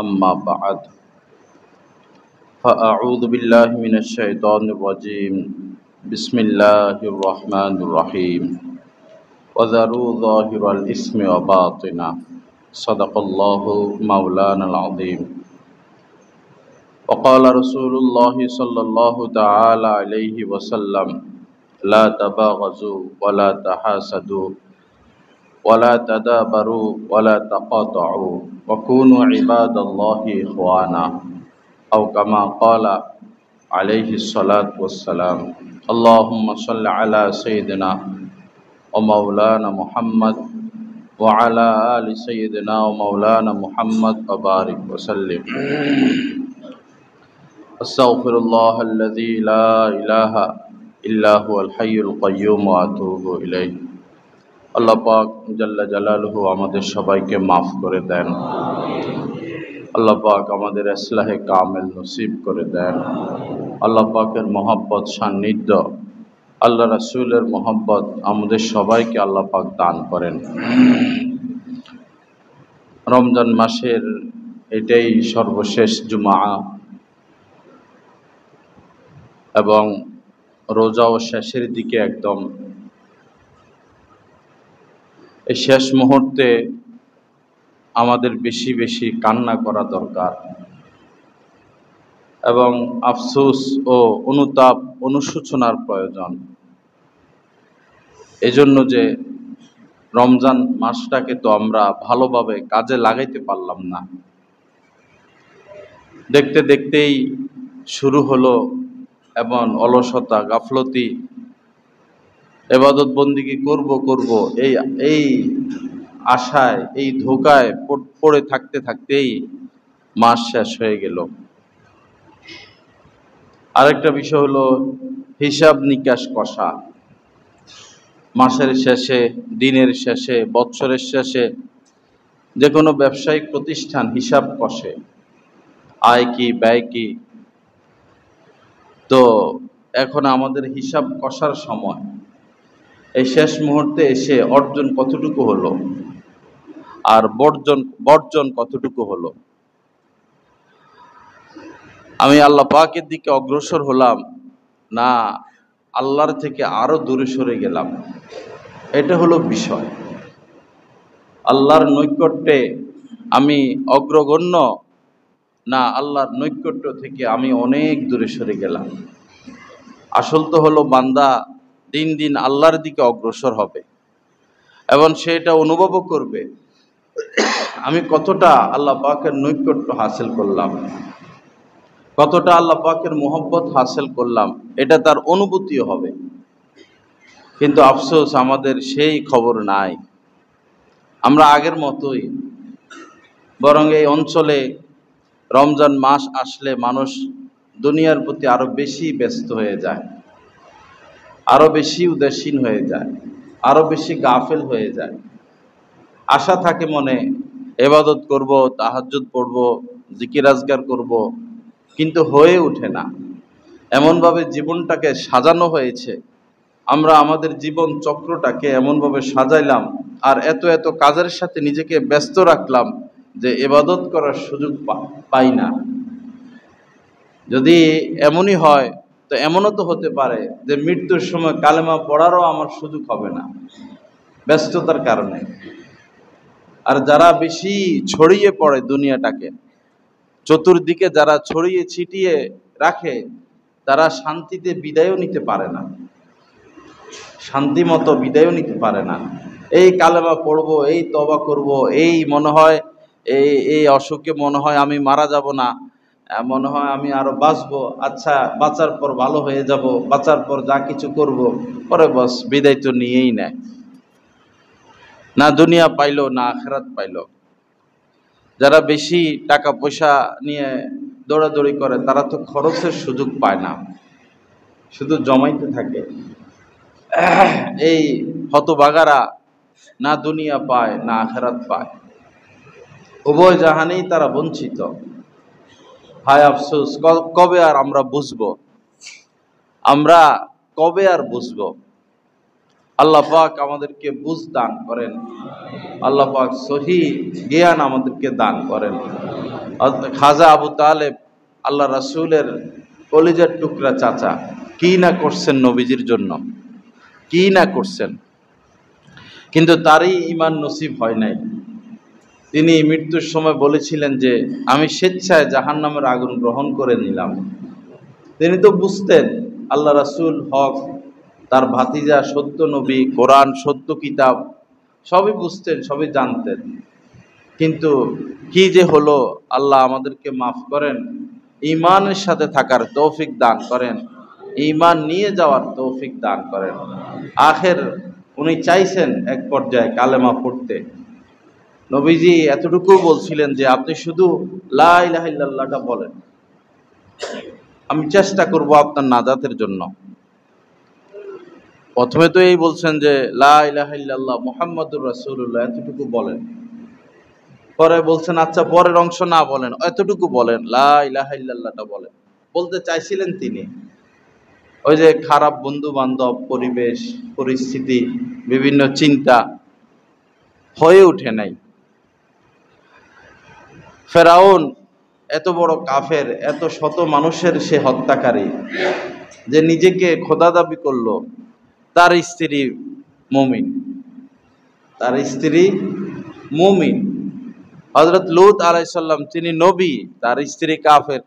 أما بعد فأعوذ بالله من الشيطان الرجيم بسم الله الرحمن الرحيم وذروا ظاهر الإثم وباطنه صدق الله مولانا العظيم وقال رسول الله صلى الله تعالى عليه وسلم لا تباغضوا ولا تحاسدوا ولا تدابروا ولا تقاطعوا وكونوا عباد الله إخوانا أو كما قال عليه الصلاة والسلام اللهم صل على سيدنا ومولانا محمد وعلى آل سيدنا ومولانا محمد وبارك وسلم أستغفر الله الذي لا إله إلا هو الحي القيوم وأتوب إليه আল্লাহ পাক জাল্লা জালালুহু আমাদের সবাইকে মাফ করে দেন। আল্লাহ পাক আমাদের ইসলাহে কামেল নসিব করে দেন। আল্লাহ পাকের মহব্বত সান্নিধ্য, আল্লাহ রাসূলের মহব্বত আমাদের সবাইকে আল্লাহ পাক দান করেন। রমজান মাসের এটাই সর্বশেষ জুমা এবং রোজাও শেষের দিকে একদম। এই শেষ মুহূর্তে আমাদের বেশি বেশি কান্না করা দরকার এবং আফসোস ও অনুতাপ অনুশোচনার প্রয়োজন। এজন্য যে রমজান মাসটাকে তো আমরা ভালোভাবে কাজে লাগাইতে পারলাম না। দেখতে দেখতেই শুরু হলো এবং অলসতা গাফলতি, ইবাদত বন্দিগি করব এই আশায় এই ধোকায় পড়ে থাকতে থাকতেই মাস শেষ হয়ে গেল। আরেকটা বিষয় হলো হিসাব নিকাশ কষা। মাসের শেষে, দিনের শেষে, বৎসরের শেষে যে কোনো ব্যবসায়িক প্রতিষ্ঠান হিসাব কষে, আয় কি ব্যয় কি। তো এখন আমাদের হিসাব কষার সময়। এই শেষ মুহূর্তে এসে অর্জন কতটুকু হলো আর বর্জন কতটুকু হলো। আমি আল্লাহ পাকের দিকে অগ্রসর হলাম না আল্লাহর থেকে আরো দূরে সরে গেলাম, এটা হলো বিষয়। আল্লাহর নৈকট্যে আমি অগ্রগণ্য না আল্লাহর নৈকট্য থেকে আমি অনেক দূরে সরে গেলাম। আসল তো হলো বান্দা দিন দিন আল্লাহর দিকে অগ্রসর হবে এবং সেটা অনুভবও করবে আমি কতটা আল্লাহ পাকের নৈকট্য হাসিল করলাম, কতটা আল্লাহ পাকের মোহব্বত হাসিল করলাম, এটা তার অনুভূতিও হবে। কিন্তু আফসোস আমাদের সেই খবর নাই। আমরা আগের মতোই, বরং এই অঞ্চলে রমজান মাস আসলে মানুষ দুনিয়ার প্রতি আরো বেশি ব্যস্ত হয়ে যায়, আরো বেশি উদাসীন হয়ে যায়, আরো বেশি গাফেল হয়ে যায়। আশা থাকে মনে ইবাদত করব, তাহাজ্জুদ পড়ব, জিকির আজকার করব, কিন্তু হয়ে ওঠে না। এমনভাবে জীবনটাকে সাজানো হয়েছে, আমরা আমাদের জীবন চক্রটাকে এমনভাবে সাজাইলাম আর এত এত কাজের সাথে নিজেকে ব্যস্ত রাখলাম যে ইবাদত করার সুযোগ পাই না। যদি এমনই হয় তো এমনও তো হতে পারে যে মৃত্যুর সময় কালেমা পড়ারও আমার সুযোগ হবে না ব্যস্ততার কারণে। আর যারা বেশি ছড়িয়ে পড়ে দুনিয়াটাকে, চতুর্দিকে যারা ছড়িয়ে ছিটিয়ে রাখে, তারা শান্তিতে বিদায়ও নিতে পারে না, শান্তি মতো বিদায়ও নিতে পারে না। এই কালেমা পড়বো, এই তওবা করব, এই মনে হয় এই অসুখে মনে হয় আমি মারা যাব না, মনে হয় আমি আরো বাঁচবো, আচ্ছা বাঁচার পর ভালো হয়ে যাব, বাঁচার পর যা কিছু করব, পরে বস বিদায় তো নিয়েই নেয়। না দুনিয়া পাইলো না আখিরাত পাইলো। যারা বেশি টাকা পয়সা নিয়ে দৌড়াদৌড়ি করে তারা তো খরচের সুযোগ পায় না, শুধু জমাইতে থাকে। এই হতভাগারা না দুনিয়া পায় না আখিরাত পায়, উভয় জাহানেই তারা বঞ্চিত। হায় আফসোস, কবে আর আমরা বুঝবো, আমরা কবে আর বুঝবো। আল্লাহ পাক আমাদেরকে বুঝ দান করেন, আল্লাহ পাক সহি জ্ঞান আমাদেরকে দান করেন। খাজা আবু তালেব আল্লাহ রাসূলের কলিজার টুকরা চাচা, কি না করছেন নবীজির জন্য, কি না করছেন, কিন্তু তারই ঈমান নসিব হয় নাই। তিনি মৃত্যুর সময় বলেছিলেন যে আমি স্বেচ্ছায় জাহান্নামের আগুন গ্রহণ করে নিলাম। তিনি তো বুঝতেন আল্লাহ রাসূল হক, তার ভাতিজা সত্য নবী, কোরআন সত্য কিতাব, সবই বুঝতেন, সবই জানতেন, কিন্তু কি যে হলো, আল্লাহ আমাদেরকে মাফ করেন, ঈমানের সাথে থাকার তৌফিক দান করেন, ঈমান নিয়ে যাওয়ার তৌফিক দান করেন। আখের উনি চাইছেন এক পর্যায়ে কালেমা পড়তে। নবীজি এতটুকু বলছিলেন যে আপনি শুধু লা ইলাহা ইল্লাল্লাহটা বলেন, আমি চেষ্টা করব আপনার নাজাতের জন্য। প্রথমে তো এই বলছেন যে লা ইলাহা ইল্লাল্লাহ মুহাম্মাদুর রাসূলুল্লাহ, এতটুকু বলেন। পরে বলছেন আচ্ছা পরের অংশ না বলেন, এতটুকু বলেন, লা ইলাহা ইল্লাল্লাহটা বলেন। বলতে চাইছিলেন তিনি, ওই যে খারাপ বন্ধু বান্ধব, পরিবেশ পরিস্থিতি, বিভিন্ন চিন্তা হয়ে ওঠে নাই। ফেরাউন এত বড় কাফের, এত শত মানুষের সে হত্যাকারী, যে নিজেকে খোদা দাবি করলো। তার স্ত্রী মুমিন, তার স্ত্রী মুমিন। হযরত লূত আলাইহিস সালাম তিনি নবী, তার স্ত্রী কাফের,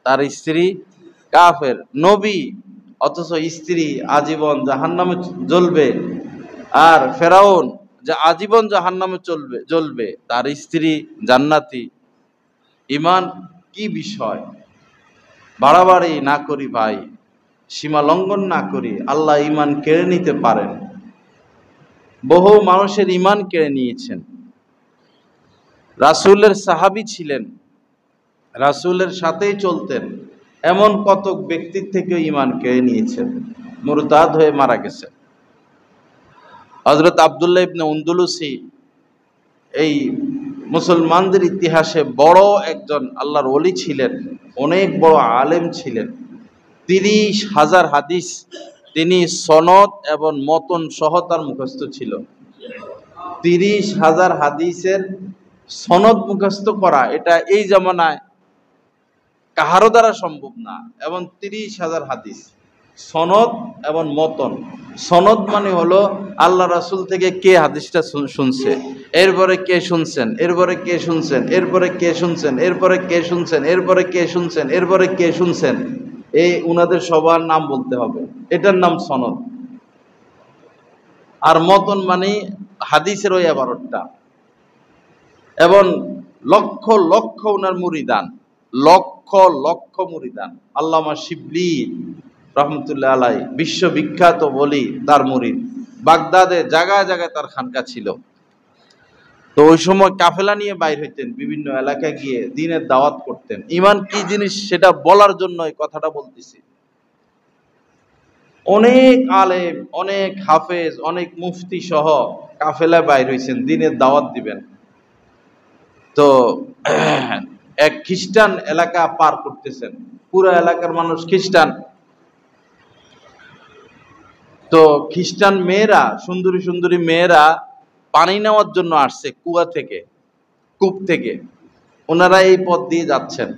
তার স্ত্রী কাফের, নবী, অথচ স্ত্রী আজীবন জাহান্নামে জ্বলবে। আর ফেরাউন যে আজীবন জাহান্নামে জ্বলবে, তার স্ত্রী জান্নাতি। ঈমান কি বিষয়! বাড়াবাড়ি না করি ভাই, সীমা লঙ্ঘন না করি, আল্লাহ ঈমান কেড়ে নিতে পারেন। বহু মানুষের ঈমান কেড়ে নিয়েছেন। রাসূলের সাহাবী ছিলেন, রাসূলের সাথেই চলতেন, এমন কত ব্যক্তির থেকে ঈমান কেড়ে নিয়েছেন, মুরতাদ হয়ে মারা গেছেন। হযরত আব্দুল্লাহ ইবনে উনদুলুসি এই মুসলমানদের ইতিহাসে বড় একজন আল্লাহর ওলি ছিলেন, অনেক বড় আলেম ছিলেন। 30,000 হাদিস তিনি সনদ এবং মতন সহ তার মুখস্থ ছিল। 30,000 হাদিসের সনদ মুখস্থ করা, এটা এই জামানায় কাহারও দ্বারা সম্ভব না। এবং 30,000 হাদিস সনদ এবং মতন। সনদ মানে হলো আল্লাহ রাসূল থেকে কে হাদিসটা শুনছে, এরপরে কে শুনছেন, এরপরে কে শুনছেন, এরপরে কে শুনছেন, এরপরে কে শুনছেন, এরপরে কে শুনছেন, এরপরে কে শুনছেন, এই উনাদের সবার নাম বলতে হবে, এটার নাম সনদ। আর মতন মানে হাদিসের ওই 11টা। এবং লক্ষ লক্ষ উনার মুরিদান, লক্ষ লক্ষ মুরিদান। আল্লামা শিবলি রহমতুল্লাহ আলাই বিশ্ববিখ্যাত বলি, তার মুরিদ। বাগদাদে জায়গায় জায়গায় তার খানকা ছিল। তো ওই সময় কাফেলা নিয়ে বাইর হইতেন, বিভিন্ন এলাকায় গিয়ে দ্বীনের দাওয়াত করতেন। ঈমান কি জিনিস সেটা বলার জন্য এই কথাটা বলতেছি। অনেক আলেম, অনেক হাফেজ, অনেক মুফতি সহ কাফেলা বাইর হইছেন, দ্বীনের দাওয়াত দিবেন। তো এক খ্রিস্টান এলাকা পার করতেছেন, পুরো এলাকার মানুষ খ্রিস্টান। তো খ্রিস্টান মেয়েরা, সুন্দরী সুন্দরী মেয়েরা পানি নেওয়ার জন্য আসছে কুয়া থেকে, কূপ থেকে। ওনারা এই পথ দিয়ে যাচ্ছেন।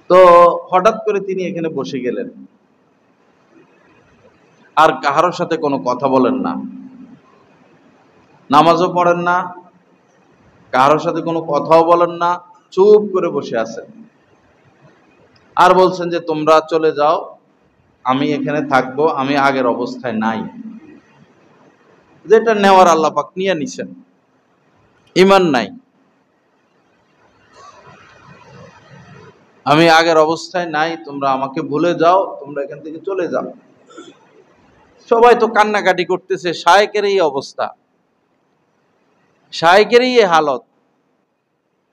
তো হঠাৎ করে তিনি এখানে বসে গেলেন, আর কাহারোর সাথে কোনো কথা বলেন না, নামাজও পড়েন না, কারোর সাথে কোনো কথাও বলেন না, চুপ করে বসে আছেন। আর বলছেন যে তোমরা চলে যাও, আমি এখানে থাকবো, আমি আগের অবস্থায় নাই। যেটা নেওয়ার আল্লাহ পাক নিয়ে নিছেন, ঈমান নাই, আমি আগের অবস্থায় নাই, তোমরা আমাকে ভুলে যাও, তোমরা এখান থেকে চলে যাও। সবাই তো কান্নাকাটি করতেছে, শায়েকের এই অবস্থা, শায়েকের এই হালত।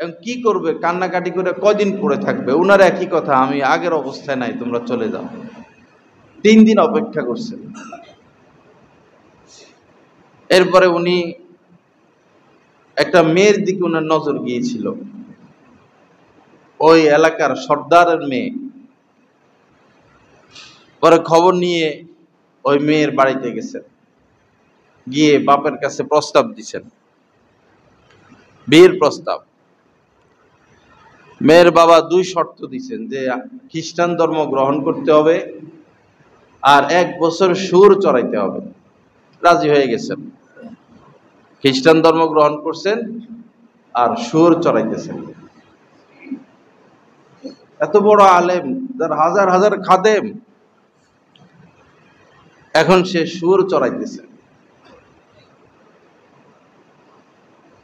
এবং কি করবে, কান্নাকাটি করে কয়দিন পড়ে থাকবে? উনার একই কথা, আমি আগের অবস্থায় নাই, তোমরা চলে যাও। 3 দিন অপেক্ষা করছেন। এরপরে উনি একটা মেয়ের দিকে উনার নজর গিয়েছিল, ওই এলাকার সর্দারের মেয়ে। পরে খবর নিয়ে ওই মেয়ের বাড়িতে গেছেন, গিয়ে বাপের কাছে প্রস্তাব দিছেন। বিয়ের প্রস্তাব। মেয়ের বাবা 2 শর্ত দিয়েছেন, যে খ্রিস্টান ধর্ম গ্রহণ করতে হবে আর 1 বছর সুর চড়াইতে হবে। রাজি হয়ে গেছেন, খ্রিস্টান ধর্ম গ্রহণ করছেন আর সুর চড়াইতেছেন। এত বড় আলেম, যার হাজার হাজার খাদেম, এখন সে সুর চড়াইতেছে।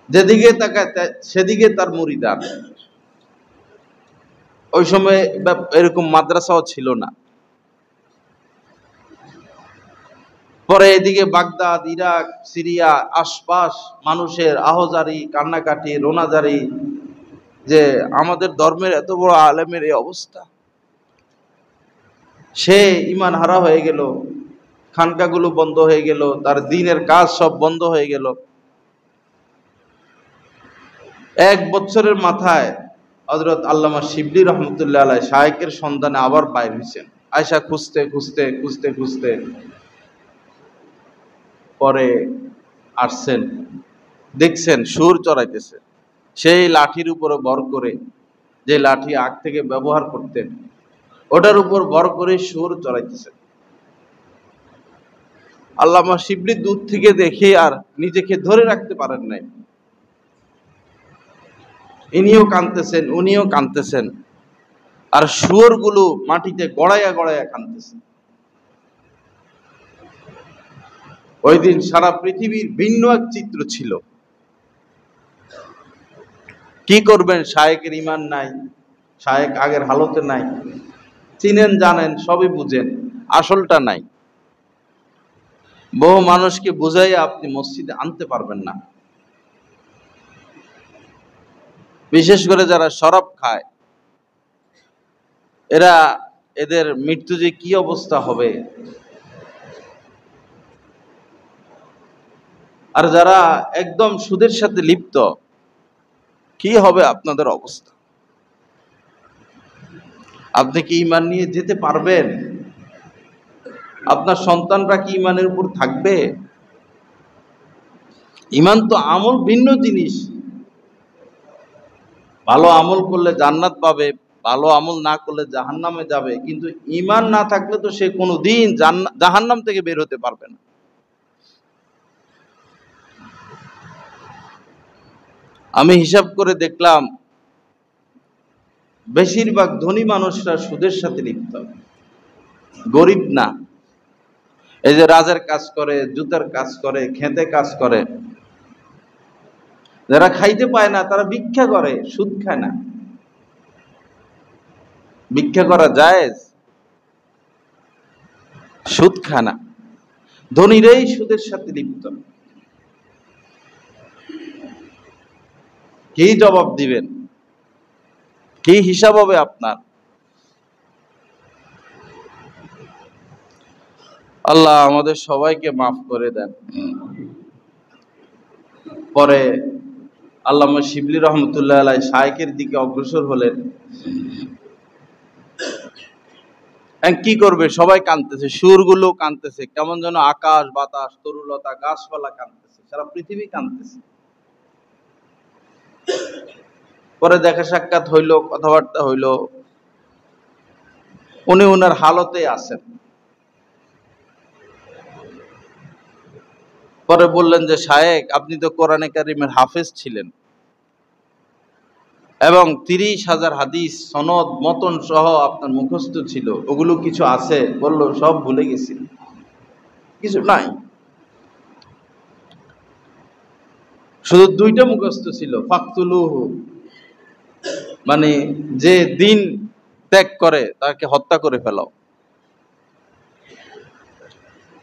যেদিকে তাকায় সেদিকে তার মুরিদান। ওই সময় এরকম মাদ্রাসাও ছিল না। পরে এদিকে বাগদাদ, ইরাক, সিরিয়া, আশপাশ মানুষের আহজারি, কান্নাকাটি, রোনাজারি, যে আমাদের ধর্মের এত বড় আলেমের এই অবস্থা। সে ইমান হারা হয়ে গেল, খানকাগুলো বন্ধ হয়ে গেল, তার দ্বীনের কাজ সব বন্ধ হয়ে গেল। 1 বছরের মাথায় হযরত আল্লামা শিবলি রহমতুল্লাহ আলাইহ শায়েখের সন্ধানে আবার বাইর হয়েছেন। আয়সা খুঁজতে খুঁজতে খুঁজতে খুঁজতে পরে আসছেন, দেখছেন সুর চড়াইতেছে। সেই লাঠির উপরে ভর করে, যে লাঠি আগ থেকে ব্যবহার করতেন, ওটার উপর ভর করে সুর চড়াইতেছে। আল্লামা শিবলি দূর থেকে দেখে আর নিজেকে ধরে রাখতে পারেন নাই। ইনিও কাঁদতেছেন, উনিও কাঁদতেছেন, আর শুয়োরগুলো মাটিতে গড়াইয়া গড়াইয়া কাঁদতেছে। ওই দিন সারা পৃথিবীর ভিন্ন এক চিত্র ছিল। কি করবেন, শায়েখের ইমান নাই, শায়েখ আগের হালতে নাই, চিনেন জানেন সবই বুঝেন, আসলটা নাই। বহু মানুষকে বুঝাইয়া আপনি মসজিদে আনতে পারবেন না। বিশেষ করে যারা শরাব খায়, এদের মৃত্যু যে কি অবস্থা হবে। আর যারা একদম সুদের সাথে লিপ্ত, কি হবে আপনাদের অবস্থা? আপনি কি ঈমান নিয়ে যেতে পারবেন? আপনার সন্তানরা কি ঈমানের উপর থাকবে? ঈমান তো আমল ভিন্ন জিনিস। ভালো আমল করলে জান্নাত পাবে, ভালো আমল না করলে জাহান্নামে যাবে। কিন্তু ঈমান না থাকলে তো সে কোনোদিন জাহান্নাম থেকে বের হতে পারবে না। আমি হিসাব করে দেখলাম, বেশিরভাগ ধনী মানুষরা সুদের সাথে লিপ্ত, গরিব না। এই যে রাজের কাজ করে, জুতার কাজ করে, খেতে কাজ করে, যারা খাইতে পায় না তারা ভিক্ষা করে, সুদ খায় না। ভিক্ষা করা জায়েজ, সুদ খায় না। ধনীরাই সুদের সাথে লিপ্ত। কি জবাব দিবেন? কি হিসাব হবে আপনার? আল্লাহ আমাদের সবাইকে মাফ করে দেন। পরে আল্লামা শিবলি রহমতুল্লাহ আলাইহ শায়েখের দিকে অগ্রসর হলেন। কি করবে, সবাই কাঁদতেছে, সুরগুলো কাঁদতেছে, কেমন যেন আকাশ বাতাস তরুলতা গাছপালা কাঁদতেছে, সারা পৃথিবী কাঁদতেছে। পরে দেখা সাক্ষাৎ হইল, কথাবার্তা হইল, উনি উনার হালতে আছেন। পরে বললেন যে শায়েখ, আপনি তো কোরআনে কারিমের হাফেজ ছিলেন এবং 30,000 হাদিস সনদ মতন সহ আপনার মুখস্থ ছিল, ওগুলো কিছু আছে? বলল সব ভুলে গেছি, কিছু নাই, শুধু 2টা মুখস্থ ছিল। ফাকতুলুহু, মানে যে দিন ত্যাগ করে তাকে হত্যা করে ফেলাও।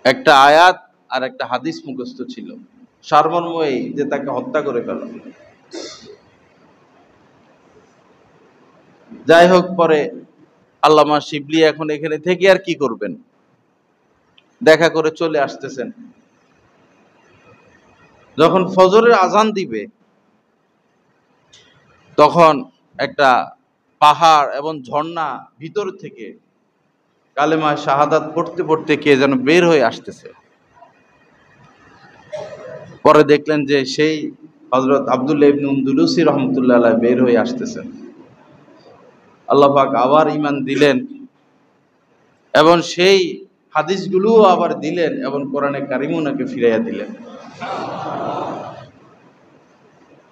একটা আয়াত আর একটা হাদিস মুখস্থ ছিল, সারমর্ম এই যে তাকে হত্যা করে ফেলাও। যাই হোক, পরে আল্লামা শিবলি এখন এখানে থেকে আর কি করবেন, দেখা করে চলে আসতেছেন। যখন ফজরের আজান দিবে, তখন একটা পাহাড় এবং ঝর্ণা ভিতর থেকে কালেমা শাহাদাত পড়তে পড়তে কে যেন বের হয়ে আসতেছে। পরে দেখলেন যে সেই হযরত আব্দুল্লাহ ইবনে উনদুলুসি রহমতুল্লাহ আলাইহি বের হয়ে আসতেছেন। আল্লাহ পাক আবার ঈমান দিলেন এবং সেই হাদিসগুলোও আবার দিলেন এবং কোরআনে কারিমও ওনাকে ফিরাইয়া দিলেন।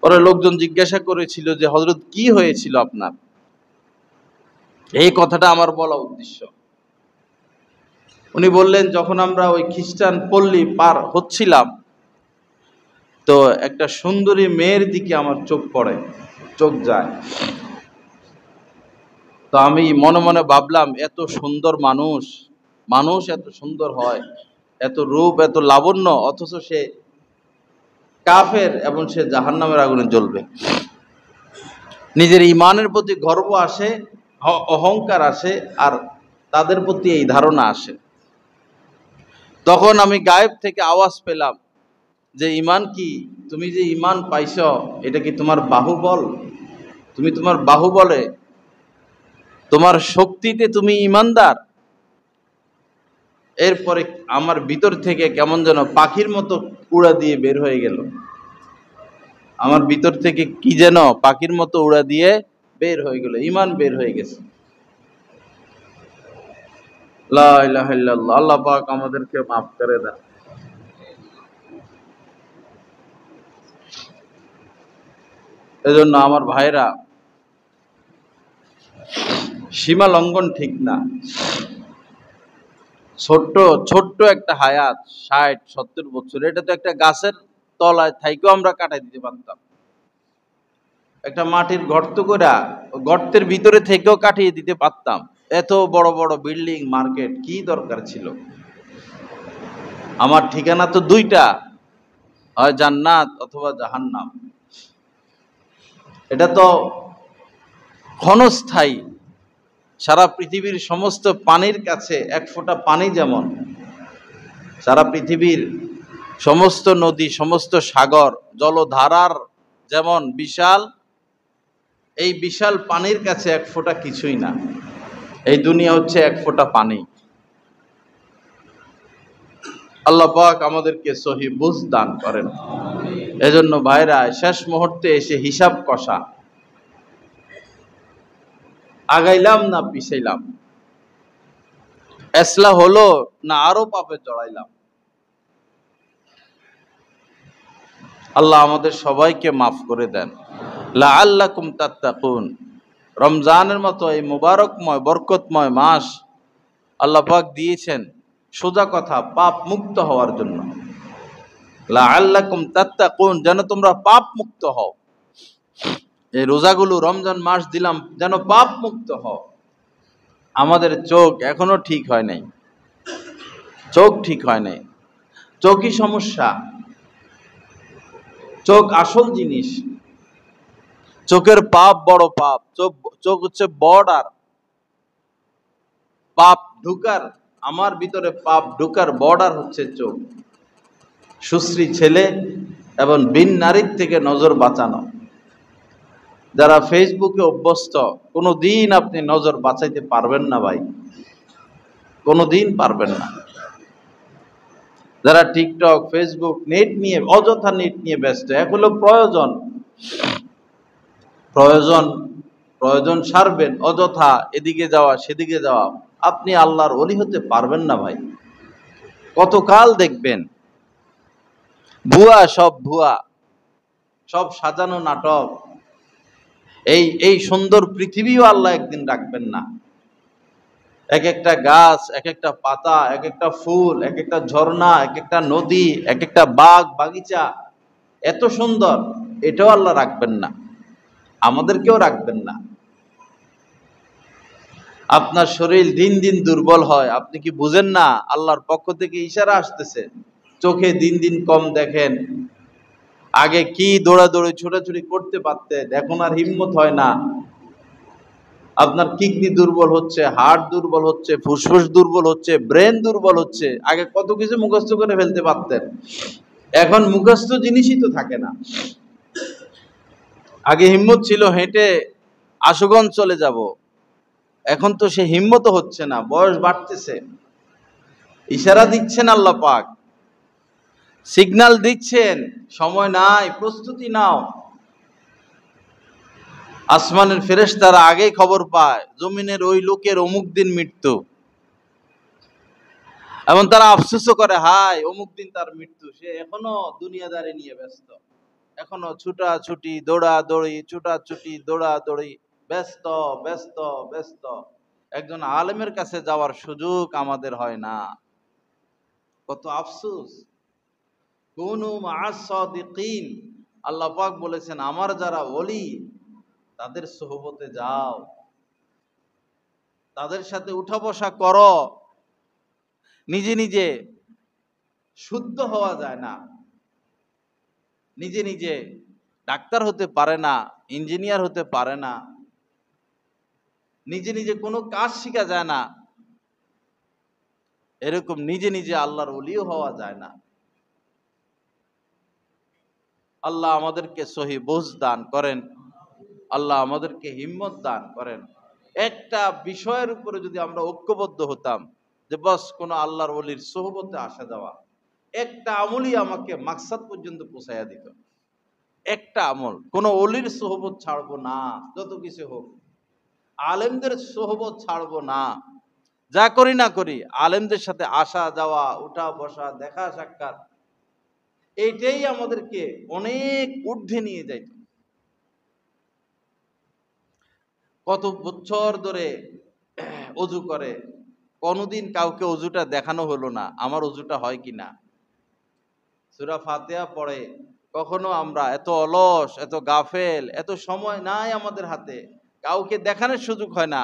পরে লোকজন জিজ্ঞাসা করেছিল যে হযরত কি হয়েছিল আপনার? এই কথাটা আমার বলা উদ্দেশ্য। উনি বললেন, যখন আমরা ওই খ্রিস্টান পল্লী পার হচ্ছিলাম, তো একটা সুন্দরী মেয়ের দিকে আমার চোখ যায়। তো আমি মনে মনে ভাবলাম, এত সুন্দর মানুষ এত সুন্দর হয়, এত রূপ, এত লাবণ্য, অথচ সে কাফের এবং সে জাহান্নামের আগুনে জ্বলবে। নিজের ঈমানের প্রতি গর্ব আসে, অহংকার আসে, আর তাদের প্রতি এই ধারণা আসে। তখন আমি গায়েব থেকে আওয়াজ পেলাম যে, ঈমান কি? তুমি যে ঈমান পাইছ, এটা কি তোমার বাহুবল? তুমি তোমার বাহুবলে, তোমার শক্তিতে তুমি ঈমানদার? এরপরে আমার ভিতর থেকে কেমন যেন পাখির মতো উড়া দিয়ে বের হয়ে গেল। আমার ভিতর থেকে কি যেন পাখির মতো উড়া দিয়ে বের হয়ে গেল, ঈমান বের হয়ে গেছে। লা ইলাহা ইল্লাল্লাহ। আল্লাহ পাক আমাদেরকে মাফ করে দেন। এজন্য আমার ভাইরা, সীমা লঙ্ঘন ঠিক না। ছোট্ট একটা হায়াত, 60-70 বছর, এটা তো একটা গাছের তলায় থাইকেও আমরা কাটাই দিতে পারতাম। একটা মাটির গর্ত করে গর্তের ভিতরে থেকেও কাটিয়ে দিতে পারতাম। এত বড় বড় বিল্ডিং, মার্কেট, কি দরকার ছিল? আমার ঠিকানা তো দুইটা, হয় জান্নাত অথবা জাহান্নাম। এটা তো ক্ষণস্থায়ী। সারা পৃথিবীর সমস্ত পানির কাছে এক ফোঁটা পানি যেমন, সারা পৃথিবীর সমস্ত নদী, সমস্ত সাগর, জলধারার যেমন বিশাল, এই বিশাল পানির কাছে এক ফোঁটা কিছুই না। এই দুনিয়া হচ্ছে এক ফোঁটা পানি। আল্লাহ পাক আমাদেরকে সহি বুঝ দান করেন। এজন্য ভাইরা, শেষ মুহূর্তে এসে হিসাব কষা, আগাইলাম না পিছাইলাম, এসলা হলো না আরো পাপে জড়াইলাম। আল্লাহ আমাদের সবাইকে মাফ করে দেন। লাআল্লাকুম তাত্তাকুন। রমজানের মতো এই মুবারকময় বরকতময় মাস আল্লাহ পাক দিয়েছেন সোজা কথা পাপ মুক্ত হওয়ার জন্য। লাআল্লাকুম তাত্তাকুন, যেন তোমরা পাপ মুক্ত হও। এই রোজাগুলো, রমজান মাস দিলাম যেন পাপ মুক্ত হও। আমাদের চোখ এখনো ঠিক হয় নাই, চোখ ঠিক হয় নাই। চোখই সমস্যা। চোখ আসল জিনিস। চোখের পাপ বড় পাপ। চোখ হচ্ছে বর্ডার। পাপ ঢুকার, আমার ভিতরে পাপ ঢুকার বর্ডার হচ্ছে চোখ। সুশ্রী ছেলে এবং বিন নারীর থেকে নজর বাঁচানো। যারা ফেসবুকে অভ্যস্ত, কোনোদিন আপনি নজর বাঁচাইতে পারবেন না ভাই, কোনোদিন পারবেন না। যারা টিকটক, ফেসবুক, নেট নিয়ে, অযথা নেট নিয়ে ব্যস্ত, এগুলো প্রয়োজন সারবেন, অযথা এদিকে যাওয়া সেদিকে যাওয়া, আপনি আল্লাহর ওলি হতে পারবেন না ভাই। কতকাল দেখবেন? ভুয়া, সব সাজানো নাটক। এই সুন্দর পৃথিবীও আল্লাহ একদিন রাখবেন না। এক একটা গাছ, এক একটা পাতা, এক একটা ফুল, এক একটা ঝর্ণা, এক একটা নদী, এক একটা বাগ বাগিচা, এত সুন্দর, এটাও আল্লাহ রাখবেন না, আমাদেরকেও রাখবেন না। আপনার শরীর দিন দিন দুর্বল হয়, আপনি কি বুঝেন না? আল্লাহর পক্ষ থেকে ইশারা আসতেছে। চোখে দিন দিন কম দেখেন। আগে কি দৌড়াদৌড়ি ছোটাছুটি করতে পারতেন, এখন আর হিম্মত হয় না। আপনার কিডনি দুর্বল হচ্ছে, হার্ট দুর্বল হচ্ছে, ফুসফুস দুর্বল হচ্ছে, ব্রেন দুর্বল হচ্ছে। আগে কত কিছু মুখস্থ করে ফেলতে পারতেন, এখন মুখস্থ জিনিসই তো থাকে না। আগে হিম্মত ছিল হেঁটে আশুগঞ্জ চলে যাব, এখন তো সে হিম্মত হচ্ছে না, বয়স বাড়তেছে। ইশারা দিচ্ছেন আল্লাহ পাক সিগন্যাল দিচ্ছেন, সময় নাই, প্রস্তুতি নাও। আসমানের ফেরেশতারা আগেই খবর পায় জমিনের ওই লোকের অমুক দিন মৃত্যু, এবং তারা আফসোসও করে, হায় অমুক দিন তার মৃত্যু, সে এখনো দুনিয়াদারি নিয়ে ব্যস্ত, এখনো ছুটাছুটি দৌড়াদৌড়ি, ছুটাছুটি দৌড়াদৌড়ি, ব্যস্ত ব্যস্ত ব্যস্ত। একজন আলেমের কাছে যাওয়ার সুযোগ আমাদের হয় না, কত আফসোস। কুনু মা'আস সাদিকিন, আল্লাহ পাক বলেছেন আমার যারা ওলি তাদের সোহবতে যাও, তাদের সাথে উঠা বসা করো। নিজে নিজে শুদ্ধ হওয়া যায় না, নিজে নিজে ডাক্তার হতে পারে না, ইঞ্জিনিয়ার হতে পারে না, নিজে নিজে কোনো কাজ শিখা যায় না, এরকম নিজে নিজে আল্লাহর ওলিও হওয়া যায় না। আল্লাহ আমাদেরকে সহি বুঝ দান করেন, আল্লাহ আমাদেরকে হিম্মত দান করেন। একটা বিষয়ের উপরে যদি আমরা ঐক্যবদ্ধ হতাম যে বস কোনো আল্লাহর ওলির সোহবতে আসা যাওয়া, একটা আমলই আমাকে মাকসাদ পর্যন্ত পৌঁছাইয়া দিত। একটা আমল, কোনো অলির সোহবত ছাড়বো না, যত কিছু হোক, আলেমদের সোহবত ছাড়বো না। যা করি না করি আলেমদের সাথে আসা যাওয়া, উঠা বসা, দেখা সাক্ষাৎ, এইটাই আমাদেরকে অনেক ঊর্ধ্বে নিয়ে যাইত। কত বছর ধরে অজু করে, কোনোদিন কাউকে অজুটা দেখানো হলো না আমার অজুটা হয় কিনা। সূরা ফাতিহা পড়ে, কখনো আমরা এত অলস, এত গাফেল, এত সময় নাই আমাদের হাতে, কাউকে দেখানোর সুযোগ হয় না,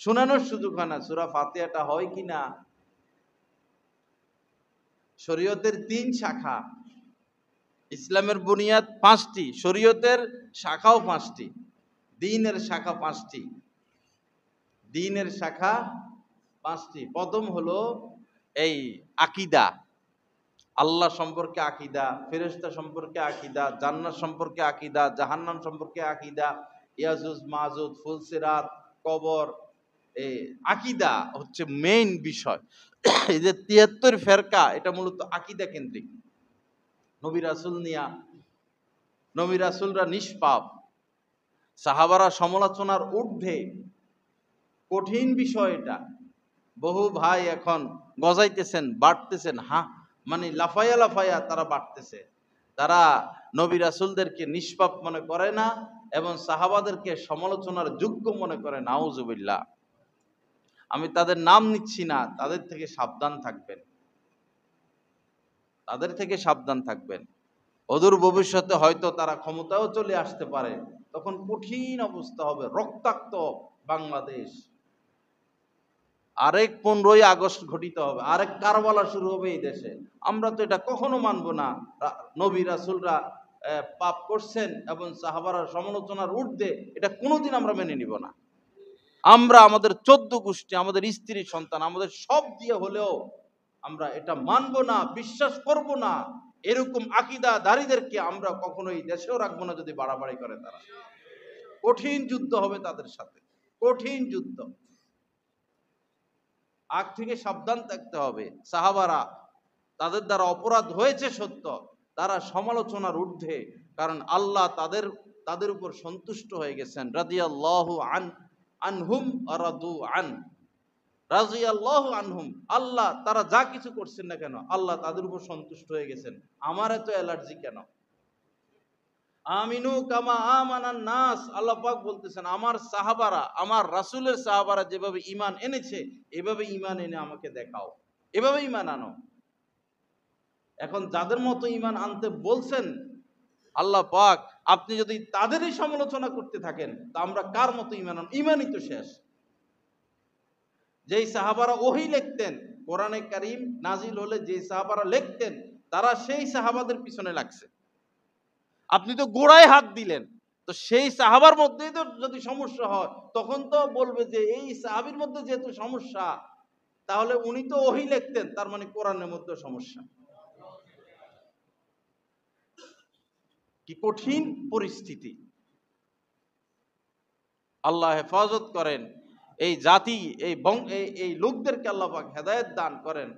শোনানোর সুযোগ হয় না সূরা ফাতিহাটা হয় কিনা। শরীয়তের 3 শাখা, ইসলামের বুনিয়াদ 5টি, শরীয়তের শাখাও 5টি, দ্বীনের শাখা 5টি, দ্বীনের শাখা 5টি। প্রথম হলো এই আকীদা, আল্লাহ সম্পর্কে আকীদা, ফেরেশতা সম্পর্কে আকীদা, জান্নাত সম্পর্কে আকীদা, জাহান্নাম সম্পর্কে আকীদা, ইয়াজুজ মাজুজ, ফুলসিরাত, কবর, এই আকীদা হচ্ছে মেইন বিষয়। এই যে 73 ফেরকা, এটা মূলত আকীদা কেন্দ্রিক। নবী রাসূল নিয়া, নবী রাসূলরা নিষ্পাপ, সাহাবারা সমালোচনার ঊর্ধ্বে, কঠিন বিষয় এটা। বহু ভাই এখন গজাইতেছেন, বাড়তেছেন, মানে লাফাইয়া লাফাইয়া তারা বাড়তেছে। তারা নবী রাসূলদেরকে নিষ্পাপ মনে করে না এবং সাহাবাদেরকে সমালোচনার যোগ্য মনে করে। নাউজুবিল্লাহ। আমি তাদের নাম নিচ্ছি না, তাদের থেকে সাবধান থাকবেন, তাদের থেকে সাবধান থাকবেন। অদূর ভবিষ্যতে হয়তো তারা ক্ষমতাও চলে আসতে পারে, তখন কঠিন অবস্থা হবে, রক্তাক্ত বাংলাদেশ। আরেক 15ই আগস্ট ঘটিত হবে, আরেক কারবালা শুরু হবে এই দেশে। আমরা তো এটা কখনো মানব না। নবী রাসূলরা পাপ করছেন এবং সাহাবারা সমালোচনার ঊর্ধ্বে, এটা কোনোদিন আমরা মেনে নিব না। আমরা আমাদের 14 গোষ্ঠী, আমাদের স্ত্রী সন্তান, আমাদের সব দিয়ে হলেও আমরা এটা মানব না, বিশ্বাস করব না। এরকম আকীদাধারীদেরকে আমরা কখনোই দেশেও রাখবো না যদি বাড়াবাড়ি করে তারা। কঠিন যুদ্ধ হবে তাদের সাথে, কঠিন যুদ্ধ। আগ থেকে সাবধান থাকতে হবে। সাহাবারা, তাদের দ্বারা অপরাধ হয়েছে সত্য, তারা সমালোচনার ঊর্ধ্বে, কারণ আল্লাহ তাদের উপর সন্তুষ্ট হয়ে গেছেন। রাদিয়াল্লাহু আনহুম ওয়া রাদু আন, রাদিয়াল্লাহু আনহুম, আল্লাহ তারা যা কিছু করছেন না কেন, আল্লাহ তাদের উপর সন্তুষ্ট হয়ে গেছেন। আমার এত অ্যালার্জি কেন? আমিনু কামা আমানান নাস, আল্লাহ পাক বলতেছেন আমার সাহাবারা, আমার রাসূলের সাহাবারা যেভাবে ঈমান এনেছে, এভাবে ঈমান এনে আমাকে দেখাও, এভাবে ঈমান আনো। এখন যাদের মতো ঈমান আনতে বলছেন আল্লাহ পাক, আপনি যদি তাদেরই সমালোচনা করতে থাকেন তা আমরা কার মতো ঈমান আনব? ঈমানই তো শেষ। যেই সাহাবারা ওহী লিখতেন, কোরআনে কারীম নাজিল হলে যে সাহাবারা লিখতেন, তারা সেই সাহাবাদের পিছনে লাগছে। আপনি তো গোড়ায় হাত দিলেন, তো সেই সাহাবার মধ্যেই তো যদি সমস্যা হয়, তখন তো বলবে যে এই সাহাবীর মধ্যে যেহেতু সমস্যা, তাহলে উনি তো ওহী লিখতেন, তার মানে কোরআনের মধ্যে সমস্যা। কি কঠিন পরিস্থিতি! আল্লাহ হেফাজত করেন এই জাতি, এই লোকদেরকে আল্লাহ পাক হেদায়েত দান করেন।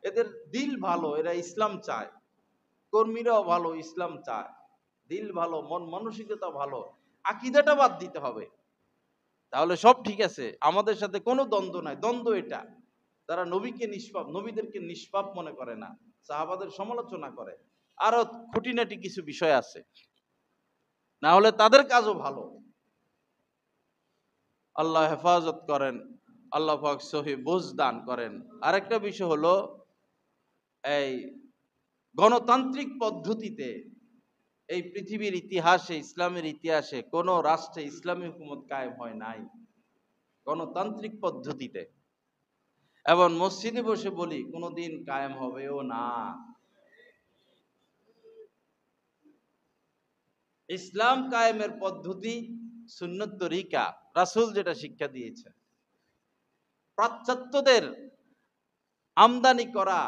এদের দিল ভালো, এরা ইসলাম চায়। কর্মীরাও ভালো, ইসলাম চায়, দিল ভালো, মন মানসিকতা ভালো, আকীদাটা বাদ দিতে হবে, তাহলে সব ঠিক আছে। আমাদের সাথে কোনো দ্বন্দ্ব নাই। দ্বন্দ্ব এটা, তারা নবীকে নিষ্পাপ, নবীদেরকে নিষ্পাপ মনে করে না, সাহাবাদের সমালোচনা করে, আরো খুঁটিনাটি কিছু বিষয় আছে, না হলে তাদের কাজও ভালো। আল্লাহ হেফাজত করেন, আল্লাহ পাক সহি বুঝ দান করেন। আরেকটা বিষয় হলো, এই গণতান্ত্রিক পদ্ধতিতে এই পৃথিবীর ইতিহাসে, ইসলামের ইতিহাসে কোন রাষ্ট্রে ইসলামী হুকুমত কায়েম হয় নাই গণতান্ত্রিক পদ্ধতিতে। এবং মসজিদে বসে বলি কোনোদিন কায়েম হবেও না। ইসলাম কায়েমের পদ্ধতি সুন্নত তরিকা, রাসূল যেটা শিক্ষা দিয়েছেন। পাশ্চাত্যদের আমদানি করা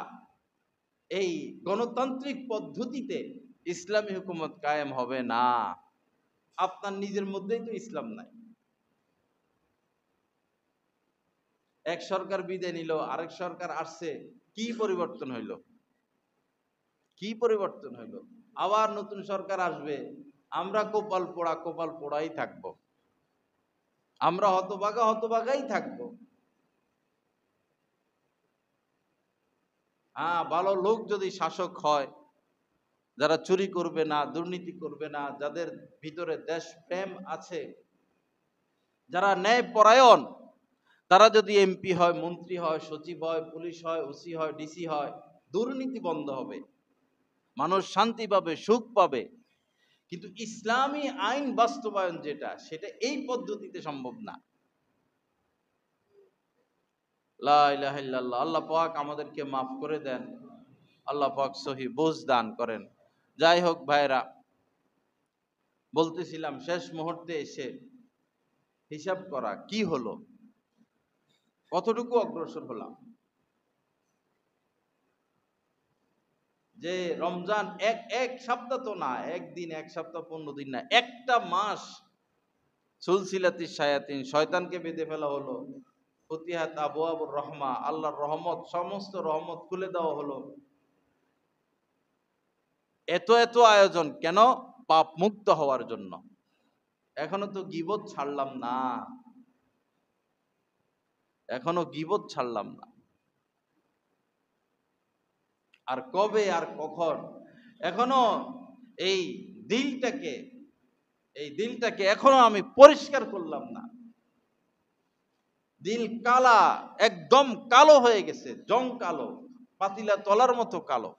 এই গণতান্ত্রিক পদ্ধতিতে ইসলামী হুকুমত কায়েম হবে না। আপনার নিজের মধ্যেই তো ইসলাম নাই। এক সরকার বিদায় নিল, আরেক সরকার আসছে, কি পরিবর্তন হইল? কি পরিবর্তন হইল? আবার নতুন সরকার আসবে, আমরা কপাল পোড়াই থাকবো, আমরা হতভাগাই থাকবো। হ্যাঁ, ভালো লোক যদি শাসক হয়, যারা চুরি করবে না, দুর্নীতি করবে না, যাদের ভিতরে দেশপ্রেম আছে, যারা ন্যায় পরায়ণ, তারা যদি এমপি হয়, মন্ত্রী হয়, সচিব হয়, পুলিশ হয়, ওসি হয়, ডিসি হয়, দুর্নীতি বন্ধ হবে, মানুষ শান্তি পাবে, সুখ পাবে। কিন্তু ইসলামী আইন বাস্তবায়ন যেটা, সেটা এই পদ্ধতিতে সম্ভব না। লা ইলাহা ইল্লাল্লাহ। আল্লাহ পাক আমাদেরকে মাফ করে দেন, আল্লাহ পাক সহি বুঝ দান করেন। যাই হোক ভাইরা, বলতেছিলাম শেষ মুহূর্তে এসে হিসাব করা, কি হলো, কতটুকু অগ্রসর হলাম। যে রমজান এক সপ্তাহ তো না, একদিন, এক সপ্তাহ, 15 দিন না, একটা মাস সুলসিলাতি শায়াতিন, শয়তানকে বেঁধে ফেলা হলো। ফতিহাত আবওয়াবুর রহমা, আল্লাহর রহমত, সমস্ত রহমত খুলে দেওয়া হলো। এত আয়োজন কেন? পাপ মুক্ত হওয়ার জন্য। এখনো তো গীবত ছাড়লাম না, এখনো গীবত ছাড়লাম না। আর কবে আর কখন? এখনো এই দিলটাকে এখনো আমি পরিষ্কার করলাম না। দিল কালা, একদম কালো হয়ে গেছে, জং কালো, পাতিলা তলার মতো কালো।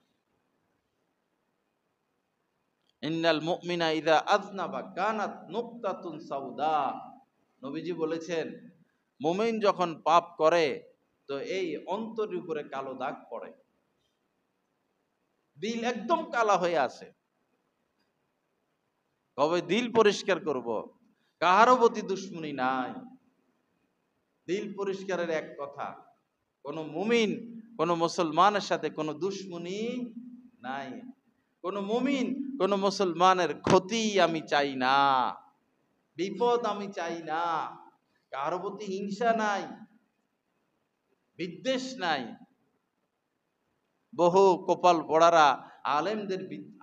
ইন্নাল মুমিনা ইযা আযনাবা কানাত নুকতাতুন সাউদা। নবীজি বলেছেন, মুমিন যখন পাপ করে তো এই অন্তরের উপরে কালো দাগ পড়ে, দিল একদম কালা হয়ে আছে। কবে দিল পরিষ্কার করব? কাহারও প্রতি দুশ্মনী নাই, দিল পরিষ্কারের এক কথা। কোন মুমিন, কোন মুসলমানের সাথে কোনো দুশ্মনী নাই। কোন মুমিন, কোন মুসলমানের ক্ষতি আমি চাই না, বিপদ আমি চাই না, কারো প্রতি হিংসা নাই, বিদ্বেষ নাই। বহু কপাল পড়ারা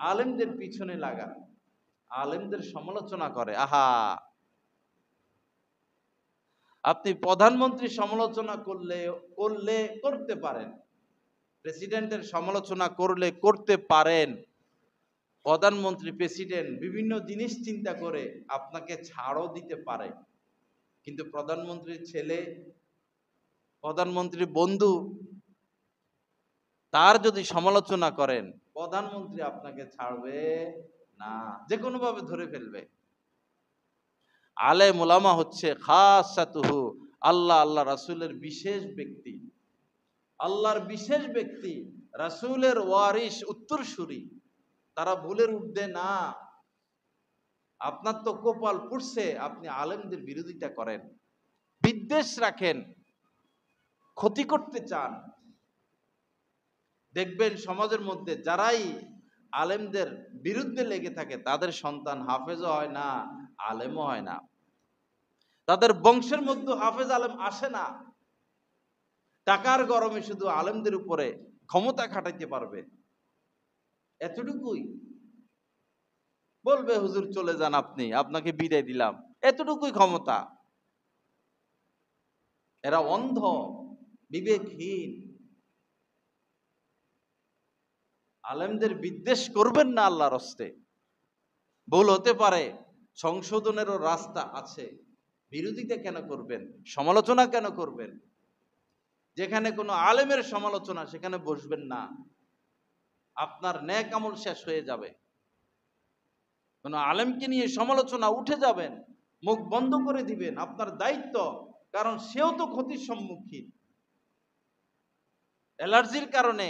আলেমদের পিছনে লাগা, আলেমদের সমালোচনা করে। আহা, আপনি প্রধানমন্ত্রীর সমালোচনা করলে করতে পারেন, প্রেসিডেন্টের সমালোচনা করতে পারেন। প্রধানমন্ত্রী, প্রেসিডেন্ট বিভিন্ন জিনিস চিন্তা করে আপনাকে ছাড়ও দিতে পারে, কিন্তু প্রধানমন্ত্রীর ছেলে, প্রধানমন্ত্রীর বন্ধু, তার যদি সমালোচনা করেন, প্রধানমন্ত্রী আপনাকে ছাড়বে না, যে কোনো ভাবে ধরে ফেলবে। আলেম উলামা হচ্ছে খাসাতুহু, আল্লাহ রাসূলের বিশেষ ব্যক্তি, আল্লাহর বিশেষ ব্যক্তি, রাসূলের ওয়ারিস, উত্তরসূরি। তারা ভুলের ঊর্ধ্বে না। আপনার তো কপাল পুড়ছে, আপনি আলেমদের বিরোধিতা করেন, বিদ্বেষ রাখেন, ক্ষতি করতে চান। দেখবেন সমাজের মধ্যে যারাই আলেমদের বিরুদ্ধে লেগে থাকে, তাদের সন্তান হাফেজও হয় না, আলেমও হয় না। তাদের বংশের মধ্যে হাফেজ আলেম আসে না। টাকার গরমে শুধু আলেমদের উপরে ক্ষমতা খাটাইতে পারবে, এতটুকুই বলবে, হুজুর চলে যান, আপনি, আপনাকে বিদায় দিলাম, এতটুকুই ক্ষমতা। এরা অন্ধ, বিবেকহীন। আলেমদের বিদ্বেষ করবেন না আল্লাহর হস্তে। ভুল হতে পারে, সংশোধনেরও রাস্তা আছে। বিরোধিতা কেন করবেন? সমালোচনা কেন করবেন? যেখানে কোনো আলেমের সমালোচনা, সেখানে বসবেন না। আপনার নেক আমল শেষ হয়ে যাবে। কোনো আলেমকে নিয়ে সমালোচনা, উঠে যাবেন, মুখ বন্ধ করে দিবেন, আপনার দায়িত্ব। কারণ সেও তো ক্ষতির সম্মুখীন। অ্যালার্জির কারণে,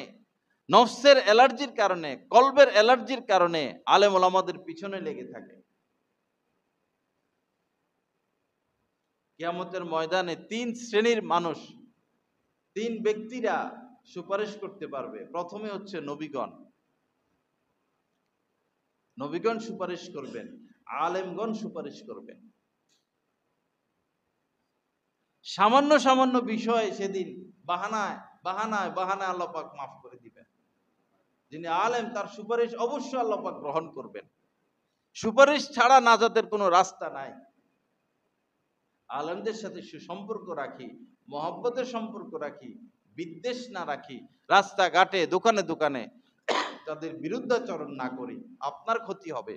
নফসের অ্যালার্জির কারণে, কলবের অ্যালার্জির কারণে আলেম ওলামাদের পিছনে লেগে থাকে। কিয়ামতের ময়দানে 3 শ্রেণীর মানুষ, 3 ব্যক্তিরা সুপারিশ করতে পারবে। প্রথমে হচ্ছে নবীগণ। নবীগণ সুপারিশ করবেন, আলেমগণ সুপারিশ করবেন। সামান্য সামান্য বিষয় সেদিন বাহানায় বাহানায় বাহানায় আল্লাহ পাক মাফ করে দিবেন। যিনি আলেম, তার সুপারিশ অবশ্যই আল্লাহ পাক গ্রহণ করবেন। সুপারিশ ছাড়া নাজাতের কোনো রাস্তা নাই। আলেমদের সাথে সুসম্পর্ক রাখি, মহব্বতের সম্পর্ক রাখি, বিদ্বেষ না রাখি, রাস্তাঘাটে দোকানে দোকানে তাদের বিরুদ্ধাচরণ না করি, আপনার ক্ষতি হবে।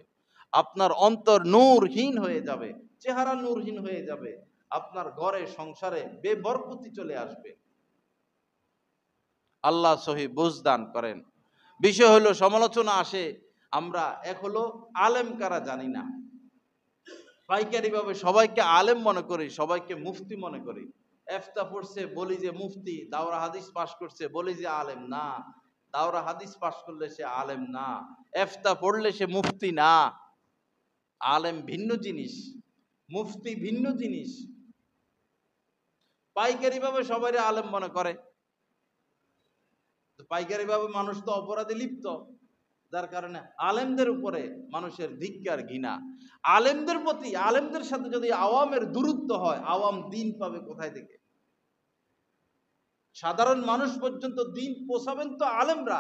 আপনার অন্তর নূরহীন হয়ে যাবে, চেহারা নূরহীন হয়ে যাবে, আপনার ঘরে সংসারে বেবরকতি চলে আসবে। আল্লাহ সহি বুঝদান করেন। বিষয় হলো, সমালোচনা আসে, আমরা এক হলো আলেম কারা জানি না, পাইকারি ভাবে সবাইকে আলেম মনে করি, সবাইকে মুফতি মনে করি। ইফতা পড়ছে বলি যে মুফতি, দাওরা হাদিস পাশ করছে বলি যে আলেম না। দাওরা হাদিস পাশ করলে সে আলেম না, ইফতা পড়লে সে মুফতি না। আলেম ভিন্ন জিনিস, মুফতি ভিন্ন জিনিস। পাইকারি ভাবে সবাই আলেম মনে করে। পাইকারি ভাবে মানুষ তো অপরাধে লিপ্ত, যার কারণে আলেমদের উপরে মানুষের ধিক্কার, ঘৃণা। আলেমদের প্রতি, আলেমদের সাথে যদি আওয়ামের দূরত্ব হয়, আওয়াম দিন পাবে কোথায় থেকে? সাধারণ মানুষ পর্যন্ত দিন পৌঁছাবেন তো আলেমরা।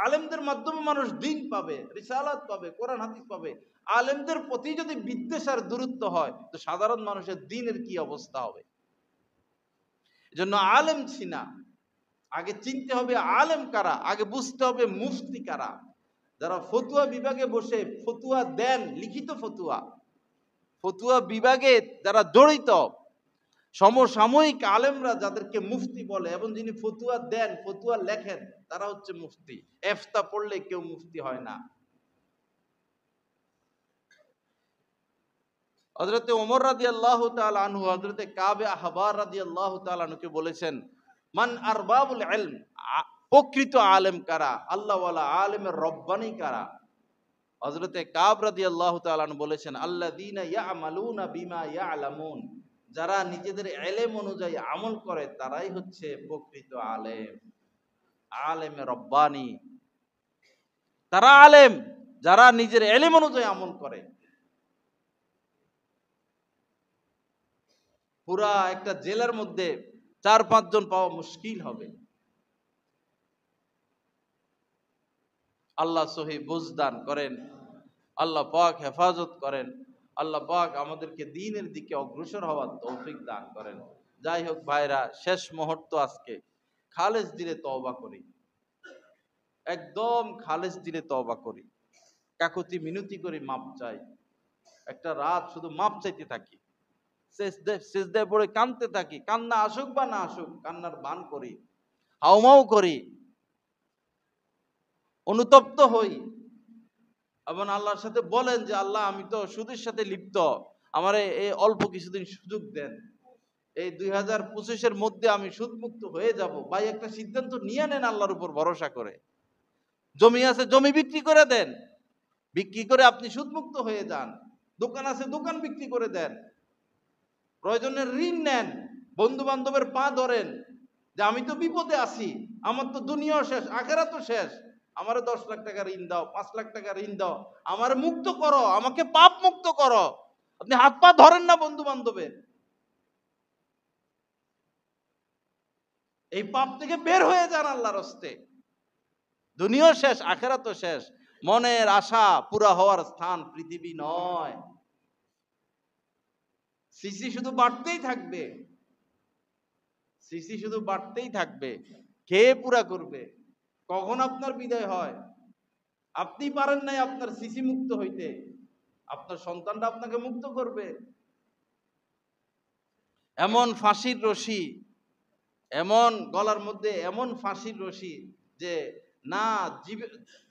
আলেমদের মাধ্যমে মানুষ দিন পাবে, রিসালাত পাবে, কোরআন হাদিস পাবে। আলেমদের প্রতি যদি বিদ্বেষ আর দূরত্ব হয়, তো সাধারণ মানুষের দিনের কি অবস্থা হবে? এজন্য আলেম চিনা, আগে চিনতে হবে আলেম কারা, আগে বুঝতে হবে মুফতি কারা। যারা ফতুয়া বিভাগে বসে ফতুয়া দেন, লিখিত ফতুয়া, ফতুয়া বিভাগে যারা জড়িত, সমসাময়িক আলেমরা যাদেরকে মুফতি বলে, এবং যিনি ফতুয়া দেন, ফতুয়া লেখেন, তারা হচ্ছে মুফতি। ইফতা পড়লে কেউ মুফতি হয় না। হযরতে ওমর রাদিয়াল্লাহু তাআলা আনহু হযরতে কাবে আহবার রাদিয়াল্লাহু তাআলা আনহুকে বলেছেন, মান আরবাবুল ইলম, প্রকৃত আলেম কারা, আল্লাহওয়ালা আলেমের রব্বানি কারা? হযরতে কাব রাদিয়াল্লাহু তাআলা আনহু বলেছেন, আল্লাযীনা ইয়ামালুনা বিমা ইয়ালামুন, যারা নিজেদের ইলম অনুযায়ী আমল করে, তারাই হচ্ছে প্রকৃত আলেম, আলেমে রব্বানি। তারা আলেম যারা নিজের ইলম অনুযায়ী আমল করে। পুরা একটা জেলার মধ্যে 4-5 জন পাওয়া মুশকিল হবে। আল্লাহ সহি বুঝদান করেন, আল্লাহ পাক হেফাজত করেন, আল্লাহ পাক আমাদেরকে দ্বীনের দিকে অগ্রসর হওয়ার তৌফিক দান করেন। যাই হোক ভাইরা, শেষ মুহূর্ত আজকে, খালেস দিলে তওবা করি, একদম খালেস দিলে তওবা করি, কাকুতি মিনতি করি, মাপ চাই। একটা রাত শুধু মাপ চাইতে থাকি, সিজদায় পড়ে কাঁদতে থাকি, কান্না আসুক বা না আসুক, কান্নার বান করি, হাউমাউ করি, অনুতপ্ত হই, এবং আল্লাহর সাথে বলেন যে আল্লাহ, আমি তো সুদের সাথে লিপ্ত, আমারে এই অল্প কিছুদিন সুযোগ দেন, এই 2025-এর মধ্যে আমি সুদমুক্ত হয়ে যাব। ভাই, একটা সিদ্ধান্ত নিয়ে নেন আল্লাহর উপর ভরসা করে। জমি আছে, জমি বিক্রি করে দেন, বিক্রি করে আপনি সুদমুক্ত হয়ে যান। দোকান আছে, দোকান বিক্রি করে দেন। প্রয়োজনে ঋণ নেন, বন্ধু বান্ধবের পা ধরেন, যে আমি তো বিপদে আছি, আমার তো দুনিয়াও শেষ, আখেরাতও শেষ, আমারে 10 লাখ টাকা ঋণ দাও, 5 লাখ টাকা ঋণ দাও, আমারে মুক্ত করো, আমাকে পাপ মুক্ত করো। আপনি হাত পা ধরেন না বন্ধু বান্ধবের, এই পাপ থেকে বের হয়ে যান আল্লাহর হস্তে। দুনিয়াও শেষ, আখেরাতও শেষ। মনের আশা পুরা হওয়ার স্থান পৃথিবী নয়। সিসি শুধু বাড়তেই থাকবে, সিসি শুধু বাড়তেই থাকবে। কে পুরা করবে? কখন আপনার বিদায় হয়? আপনি পারেন নাই আপনার সিসি মুক্ত হইতে, আপনার সন্তানরা আপনাকে মুক্ত করবে। এমন ফাঁসির রশি, এমন গলার মধ্যে এমন ফাঁসির রশি যে না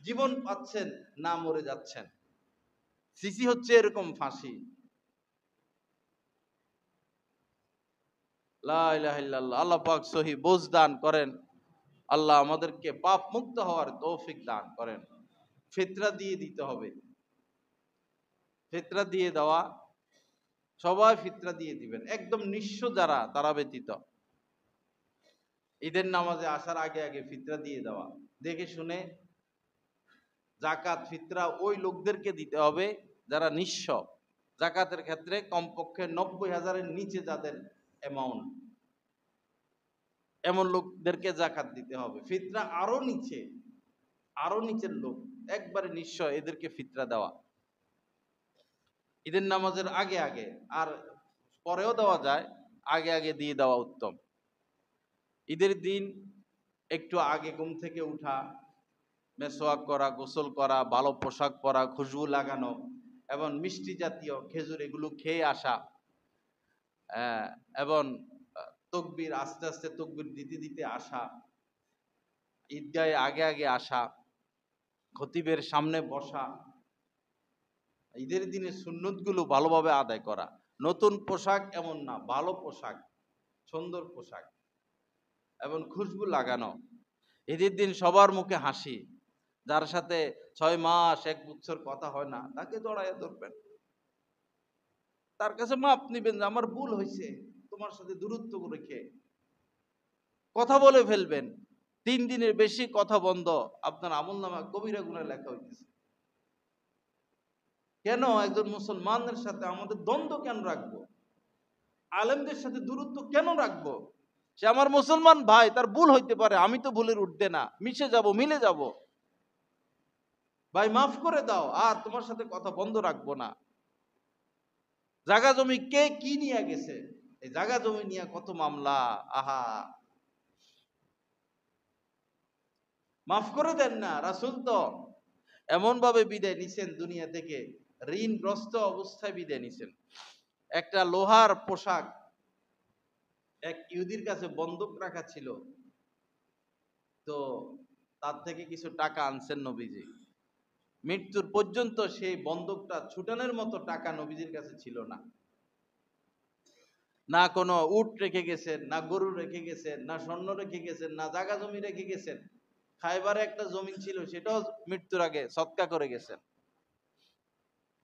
জীবন পাচ্ছেন না মরে যাচ্ছেন। সিসি হচ্ছে এরকম ফাঁসি। লা ইলাহা ইল্লাল্লাহ। আল্লাহ পাক সহি বুঝ দান করেন। আল্লাহ আমাদেরকে পাপ মুক্ত হওয়ার তৌফিক দান করেন। ফিতরা দিয়ে দিতে হবে, ফিতরা দিয়ে দেওয়া, সবাই ফিতরা দিয়ে দিবেন, একদম নিঃস্ব যারা তারা ব্যতীত। ঈদের নামাজে আসার আগে আগে ফিতরা দিয়ে দেওয়া, দেখে শুনে। জাকাত ফিতরা ওই লোকদেরকে দিতে হবে যারা নিঃস্ব। জাকাতের ক্ষেত্রে কমপক্ষে 90,000-এর নিচে যাদের অ্যামাউন্ট, এমন লোকদেরকে জাকাত দিতে হবে। ফিতরা আরো নিচে, আরো নিচের লোক একবারে নিঃস্ব, এদেরকে ফিতরা দেওয়া ঈদের নামাজের আগে আগে। আর পরেও দেওয়া যায়, আগে আগে দিয়ে দেওয়া উত্তম। ঈদের দিন একটু আগে ঘুম থেকে উঠা, মেসওয়াক করা, গোসল করা, ভালো পোশাক পরা, খুশবু লাগানো এবং মিষ্টি জাতীয় খেজুর এগুলো খেয়ে আসা, এবং তকবীর আস্তে আস্তে তকবীর দিতে দিতে আসা, ঈদগাহে আগে আগে আসা, খতিবের সামনে বসা, ঈদের দিনে সুন্নতগুলো ভালোভাবে আদায় করা। নতুন পোশাক এমন না, ভালো পোশাক, সুন্দর পোশাক এবং খুশবু লাগানো। ঈদের দিন সবার মুখে হাসি। যার সাথে 6 মাস 1 বছর কথা হয় না, তাকে জড়াইয়া ধরবেন, তার কাছে মাপ নিবেন যে আমার ভুল হয়েছে, তোমার সাথে দূরত্ব রেখে কথা বলে ফেলবেন। 3 দিনের বেশি কথা বন্ধ, আপনার আমলনামা কবিরা গুনাহ লেখা হইতেছে। কেন একজন মুসলমানের সাথে আমাদের দ্বন্দ্ব কেন রাখবো? আলেমদের সাথে দূরত্ব কেন রাখবো? সে আমার মুসলমান ভাই, তার ভুল হইতে পারে, আমি তো ভুলের ঊর্ধ্বে না, মিশে যাব, মিলে যাব। ভাই মাফ করে দাও, আর তোমার সাথে কথা বন্ধ রাখবো না। জায়গা জমি কে কি নিয়ে গেছে, এই জায়গা জমি নিয়ে কত মামলা, আহা মাফ করে দেন না। রাসূল তো এমন ভাবে বিদায় নিছেন দুনিয়া থেকে, ঋণগ্রস্ত অবস্থায় বিদায় নিছেন। একটা লোহার পোশাক এক ইহুদির কাছে বন্ধক রাখা ছিল, তো তার থেকে কিছু টাকা আনছেন নবীজি। মৃত্যুর পর্যন্ত সেই বন্ধকটা ছুটানোর মতো টাকা নবীজির কাছে ছিল না। না কোনো উট রেখে গেছেন, না গরু রেখে গেছেন, না স্বর্ণ রেখে গেছেন, না জায়গা জমি রেখে গেছেন। খায়বারে একটা জমিন ছিল, সেটাও মৃত্যুর আগে সদকা করে গেছেন।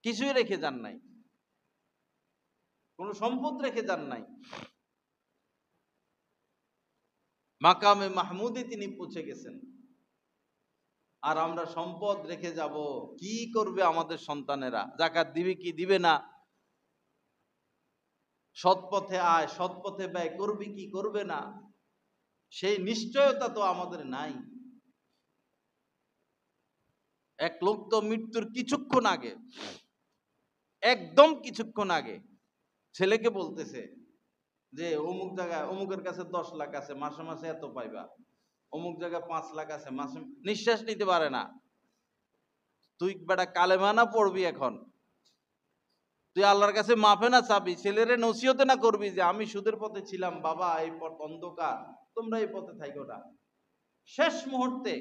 কিছুই রেখে যান নাই, কোনো সম্পদ রেখে যান নাই। মাকামে মাহমুদে তিনি পৌঁছে গেছেন। আর আমরা সম্পদ রেখে যাব, কি করবে আমাদের সন্তানেরা? জাকাত দিবে কি দিবে না? সৎ পথে আয়, সৎ পথে ব্যয় করবে কি করবে না, সেই নিশ্চয়তা তো আমাদের নাই। এক লোক তো মৃত্যুর কিছুক্ষণ আগে, একদম কিছুক্ষণ আগে ছেলেকে বলতেছে যে অমুক জায়গায় অমুকের কাছে 10 লাখ আছে, মাসে মাসে এত পাইবা। অমুক জায়গায় 5 লাখ আছে, মাসে নিঃশ্বাস নিতে পারে না। তুই বেটা কালেমা না পড়বি, এখন তুই আল্লাহর কাছে মাফে না চাবি, ছেলেরে নসিহতে না করবি যে আমি সুদের পথে ছিলাম বাবা, এই পথ অন্ধকার, তোমরা এই পথে থাইকো না। শেষ মুহূর্তে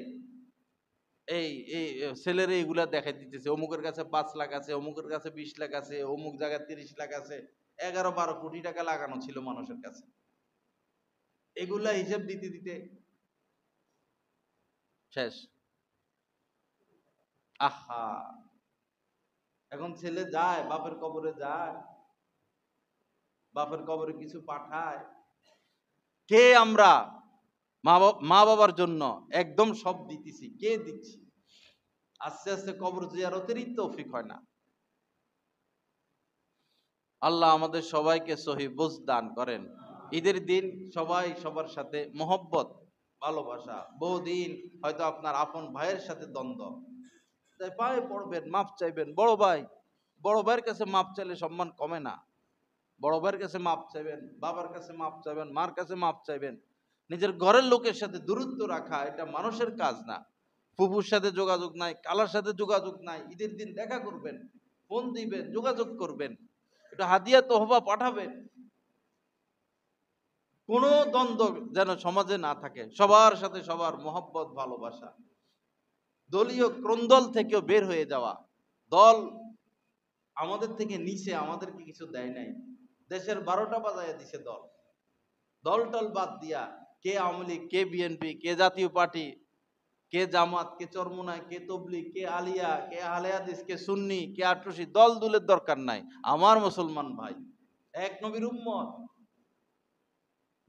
এই এই ছেলেরে এইগুলা দেখাই দিতেছে, অমুকের কাছে 5 লাখ আছে, অমুকের কাছে 20 লাখ আছে, অমুক জায়গায় 30 লাখ আছে। 11-12 কোটি টাকা লাগানো ছিল মানুষের কাছে। এগুলা হিসাব দিতে দিতে শেষ। আহা, এখন ছেলে যায় বাপের কবরে, যায় বাপের কবরে কিছু পাঠায়। কে আমরা মা বাবার জন্য একদম সব দিতেছি, কে দিচ্ছি? আস্তে আস্তে কবর জিয়ারতেরই তৌফিক হয় না। আল্লাহ আমাদের সবাইকে সহি বুঝ দান করেন। ঈদের দিন সবাই সবার সাথে মহব্বত, ভালোবাসা। বহুদিন হয়তো আপনার আপন ভাইয়ের সাথে দ্বন্দ্ব, তাই পায়ে পড়বেন, মাপ চাইবেন। বড় ভাইয়ের কাছে মাপ চাইলে সম্মান কমে না। বড় ভাইয়ের কাছে মাপ চাইবেন, বাবার কাছে মাপ চাইবেন, মার কাছে মাপ চাইবেন। নিজের ঘরের লোকের সাথে দূরত্ব রাখা এটা মানুষের কাজ না। ফুফুর সাথে যোগাযোগ নাই, কালার সাথে যোগাযোগ নাই, ঈদের দিন দেখা করবেন, ফোন দিবেন, যোগাযোগ করবেন, একটু হাদিয়া তোহফা পাঠাবেন। কোনো দ্বন্দ্ব যেন সমাজে না থাকে, সবার সাথে সবার মহব্বত, ভালোবাসা। দলীয় ক্রন্দল থেকেও বের হয়ে যাওয়া। দল আমাদের থেকে নিচে, আমাদেরকে কিছু দেয় নাই। দেশের 12টা বাজায় দিছে দল। দল টল বাদ দিয়া কে আওয়ামী লীগ, কে বিএনপি, কে জাতীয় পার্টি, কে জামাত, কে চরমোনাই, কে তবলিগ, কে আলিয়া, কে আহলে হাদিস, কে সুন্নি, কে আটরশি, দল দুলের দরকার নাই। আমার মুসলমান ভাই, এক নবীর উম্মত,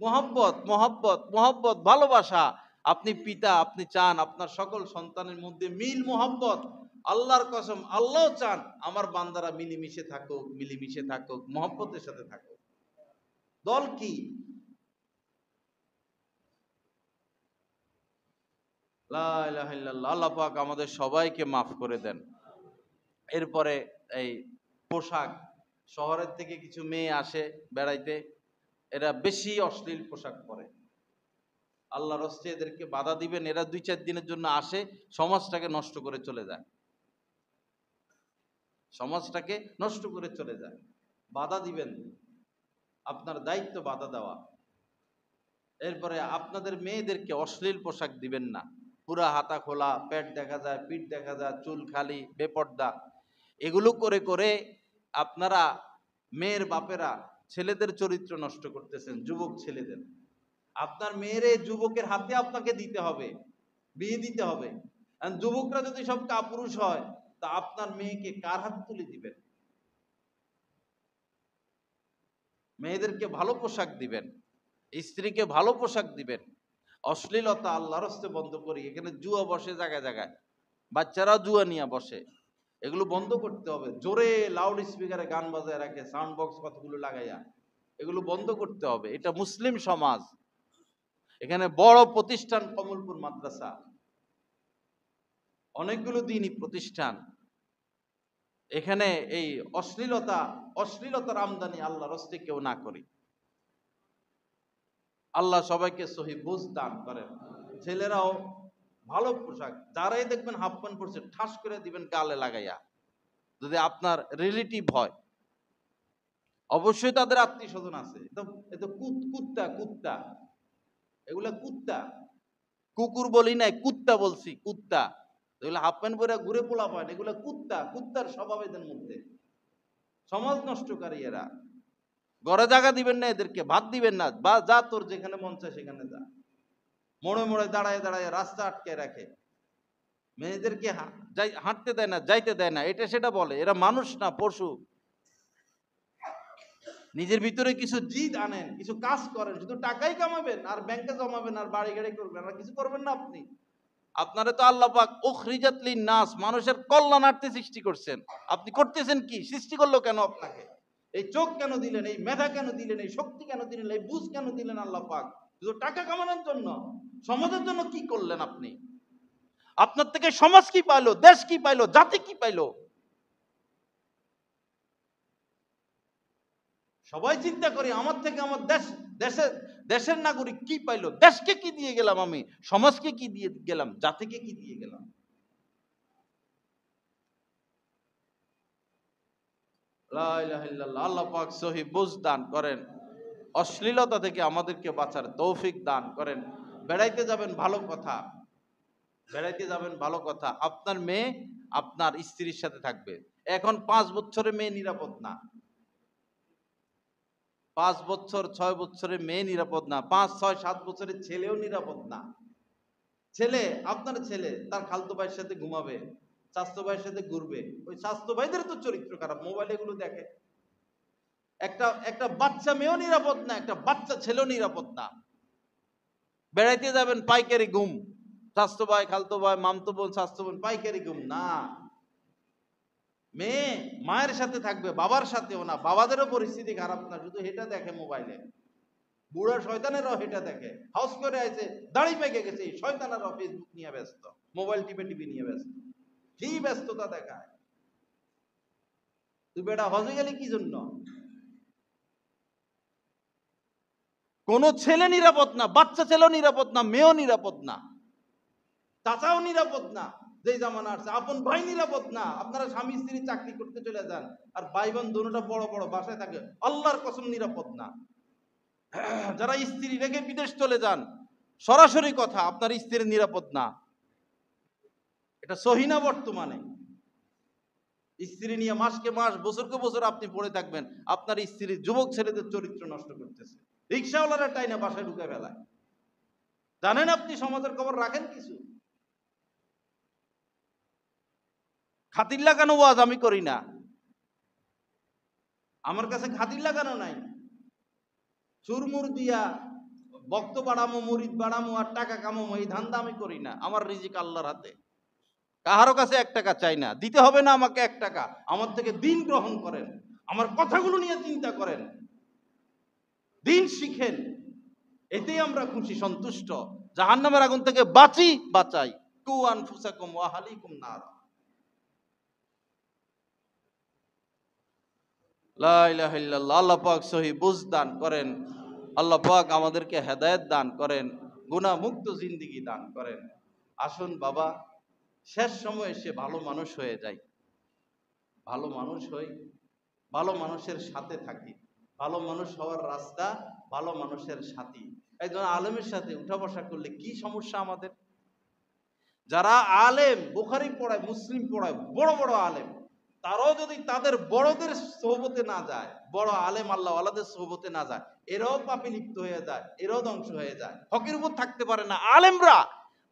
মোহাব্বত মোহাব্বত মোহাব্বত, ভালোবাসা। আপনি পিতা, আপনি চান আপনার সকল সন্তানের মধ্যে মিল মোহাব্বত। আল্লাহর কসম, আল্লাহ চান আমার বান্দারা মিলেমিশে থাকুক, মিলেমিশে থাকুক, মোহাব্বতের সাথে থাকুক। দল কি? লা ইলাহা ইল্লাল্লাহ। আল্লাহ পাক আমাদের সবাইকে মাফ করে দেন। এরপরে এই পোশাক, শহরের থেকে কিছু মেয়ে আসে বেড়াইতে, এরা বেশি অশ্লীল পোশাক পরে। আল্লাহর হস্তে এদেরকে বাধা দিবেন। এরা 2-4 দিনের জন্য আসে, সমাজটাকে নষ্ট করে চলে যায়, সমাজটাকে নষ্ট করে চলে যায়। বাধা দিবেন, আপনার দায়িত্ব বাধা দেওয়া। এরপরে আপনাদের মেয়েদেরকে অশ্লীল পোশাক দিবেন না। পুরা হাতা খোলা, পেট দেখা যায়, পিঠ দেখা যায়, চুল খালি, বেপর্দা, এগুলো করে করে আপনারা মেয়ের বাপেরা ছেলেদের চরিত্র নষ্ট করতেছেন, যুবক ছেলেদের। আপনার মেয়ের যুবকের হাতে আপনাকে দিতে হবে, বিয়ে দিতে হবে। যুবকরা যদি সব কাপুরুষ হয়, তা আপনার মেয়েকে কার হাত তুলে দিবেন? মেয়েদেরকে ভালো পোশাক দিবেন, স্ত্রীকে ভালো পোশাক দিবেন। অশ্লীলতা আল্লাহর হস্তে বন্ধ করি। এখানে জুয়া বসে জায়গায় জায়গায়, বাচ্চারা জুয়া নিয়ে বসে, এগুলো বন্ধ করতে হবে। জোরে লাউড স্পিকারে গান বাজায় রাখে, সাউন্ড বক্স কতগুলো লাগাইয়া, এগুলো বন্ধ করতে হবে। এটা মুসলিম সমাজ। এখানে বড় প্রতিষ্ঠান কমলপুর মাদ্রাসা, অনেকগুলো দিনই প্রতিষ্ঠান। এখানে এই অশ্লীলতার আমদানি আল্লাহর হস্তে কেউ না করি। আল্লাহ সবাইকে সহি বুঝ দান করেন। ছেলেরাও ভালো পোশাক, যারাই দেখবেন হাফ প্যান্ট পরছে, ঠাস করে দিবেন গালে লাগাইয়া, যদি আপনার রিলেটিভ হয়। অবশ্যই তাদের আত্মীয় স্বজন আছে। কুত্তা, এগুলা কুত্তা, কুকুর বলি নাই, কুত্তা বলছি, কুত্তা। এগুলো হাফ প্যান্ট পরে ঘুরে পোলা পায়, এগুলো কুত্তার স্বভাব এদের মধ্যে। সমাজ নষ্টকারী এরা। ঘরে জায়গা দিবেন না এদেরকে, ভাত দিবেন না, বা যা তোর যেখানে মন চায় সেখানে যা। মোড়ে মোড়ে দাঁড়ায় দাঁড়ায় রাস্তা আটকে রাখে, মেয়েদেরকে হাঁটতে দেয় না, যাইতে দেয় না, এটা সেটা বলে। এরা মানুষ না, পশু। নিজের ভিতরে কিছু জিদ আনেন, কিছু কাজ করেন, শুধু টাকাই কামাবেন আর ব্যাংকে জমাবেন আর বাড়ি গাড়ি করবেন, আর কিছু করবেন না আপনি। আপনারা তো আল্লাহ পাক উখরিজাত লিন-নাস, মানুষের কল্যাণার্থে সৃষ্টি করছেন। আপনি করতেছেন কি? সৃষ্টি করলো কেন আপনাকে? এই চোখ কেন দিলেন? এই মেধা কেন দিলেন? এই শক্তি কেন দিলেন? এই বুঝ কেন দিলেন আল্লাহ পাক? শুধু টাকা কামানোর জন্য? সমাজের জন্য কি করলেন আপনি? আপনার থেকে সমাজ কি পাইলো? দেশ কি পাইলো? জাতি কি পাইলো? সবাই চিন্তা করি আমার থেকে আমার দেশের নাগরিক কি পাইলো? দেশকে কি দিয়ে গেলাম আমি? সমাজকে কি দিয়ে গেলাম? জাতিকে কি দিয়ে গেলাম? লা ইলাহা ইল্লাল্লাহ। আল্লাহ পাক সহি বুঝ দান করেন, অশ্লীলতা থেকে আমাদেরকে বাঁচার তৌফিক দান করেন। বেড়াইতে যাবেন ভালো কথা, বেড়াইতে যাবেন ভালো কথা। আপনার মেয়ে আপনার স্ত্রীর সাথে থাকবে। এখন 5 বছরের মেয়ে নিরাপদ না, 5 বছর 6 বছরের মেয়ে নিরাপদ না, 5, 6, 7 বছরের ছেলেও নিরাপদ না। আপনার ছেলে তার খালতো ভাইয়ের সাথে ঘুমাবে, চাচতো ভাইয়ের সাথে ঘুরবে। ওই চাচতো ভাইদের তো চরিত্র খারাপ, মোবাইলে এগুলো দেখে। একটা বাচ্চা মেয়েও নিরাপদ না, একটা বাচ্চা ছেলেও নিরাপদ না। বেড়াইতে যাবেন পাইকারি ঘুম, চাচতো ভাই, খালতো ভাই, মামতো বোন, চাচতো বোন, পাইকারি ঘুম না। মেয়ে মায়ের সাথে থাকবে, বাবার সাথেও না। বাবাদেরও পরিস্থিতি খারাপ না, শুধু হেটা দেখে মোবাইলে। বুড়া শয়তানেরাও হেটা দেখে, হাউস করে আছে, দাড়ি পেকে গেছে, শয়তানেরাও ফেসবুক নিয়ে ব্যস্ত, মোবাইল টিপে নিয়ে ব্যস্ত। কি ব্যস্ততা দেখায়। তুই বেটা হজে গেলি কি জন্য? কোন ছেলে নিরাপদ না, বাচ্চা ছেলেও নিরাপদ না, মেয়েও নিরাপদ না, চাচাও নিরাপদ না। যে জামানা আসছে আপন ভাই নিরাপদ না। আপনারা স্বামী স্ত্রী চাকরি করতে চলে যান আর ভাই বোন দুটোটা বড় বড় বাসায় থাকে, আল্লাহর কসম নিরাপদ না। যারা স্ত্রী রেখে বিদেশ চলে যান, সরাসরি কথা, আপনার স্ত্রীর নিরাপদ না। এটা সহি না? বর্তমানে স্ত্রী নিয়ে মাসকে মাস বছরকে বছর আপনি পড়ে থাকবেন, আপনার স্ত্রী যুবক ছেলেদের চরিত্র নষ্ট করতেছে। রিক্সাওয়ালারা টাইনা বাসায় ঢুকে ফেলায়। জানেন আপনি সমাজের খবর রাখেন কিছু? খাতির লাগানো ওয়াজ আমি করি না, আমার কাছে খাতির লাগানো নাই। চুরমুর দিয়া বক্ত বাড়ামো, মুরিদ বাড়ামো আর টাকা কামামো, এই ধান্দা আমি করি না। আমার রিজিক আল্লাহর হাতে, কাহারও কাছে 1 টাকা চাই না, দিতে হবে না আমাকে 1 টাকা। আমার থেকে দিন গ্রহণ করেন, আমার কথাগুলো নিয়ে চিন্তা করেন, দিন শিখেন, এতেই আমরা খুশি সন্তুষ্ট। জাহান্নামের আগুন থেকে বাঁচাই। কু আনফুসাকুম ওয়া আহলিকুম নার। লা ইলাহা ইল্লাল্লাহ। আল্লাহ পাক সহি বুঝ দান করেন, আল্লাহ পাক আমাদেরকে হেদায়েত দান করেন, গুনাহ মুক্ত জিন্দেগি দান করেন। আসুন বাবা, শেষ সময় এসে ভালো মানুষ হয়ে যাই, ভালো মানুষ হই, ভালো মানুষের সাথে থাকি। ভালো মানুষ হওয়ার রাস্তা ভালো মানুষের সাথী। একজন আলেমের সাথে উঠা বসা করলে কি সমস্যা আমাদের? যারা আলেম, বুখারী পড়ায়, মুসলিম পড়ায়, বড় বড় আলেম, তারাও যদি তাদের বড়দের সোহবতে না যায়, বড় আলেম আল্লাহ ওয়ালাদের সোহবতে না যায়, এরাও পাপে লিপ্ত হয়ে যায়, এরাও ধ্বংস হয়ে যায়, হকের উপর থাকতে পারে না।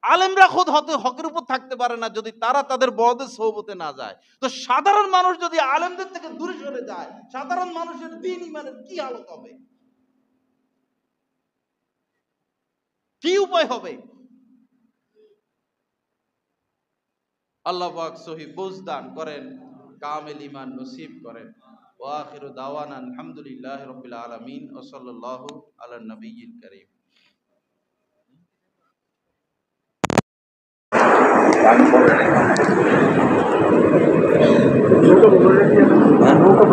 আলেমরা খোদ হকের উপর থাকতে পারে না যদি তারা তাদের বড়দের সোহবতে না যায়। তো সাধারণ মানুষ যদি আলেমদের থেকে দূরে সরে যায়, সাধারণ মানুষের দ্বীন ঈমানের কি হালত হবে, কি উপায় হবে? আল্লাহ পাক সহি বুঝ দান করেন, কামেল ঈমান নসিব করেন। ওয়া আখিরু দাওয়ানা আলহামদুলিল্লাহি রাব্বিল আলামিন ওয়া সাল্লাল্লাহু আলা নবিয়্যিল কারীম। নৌকা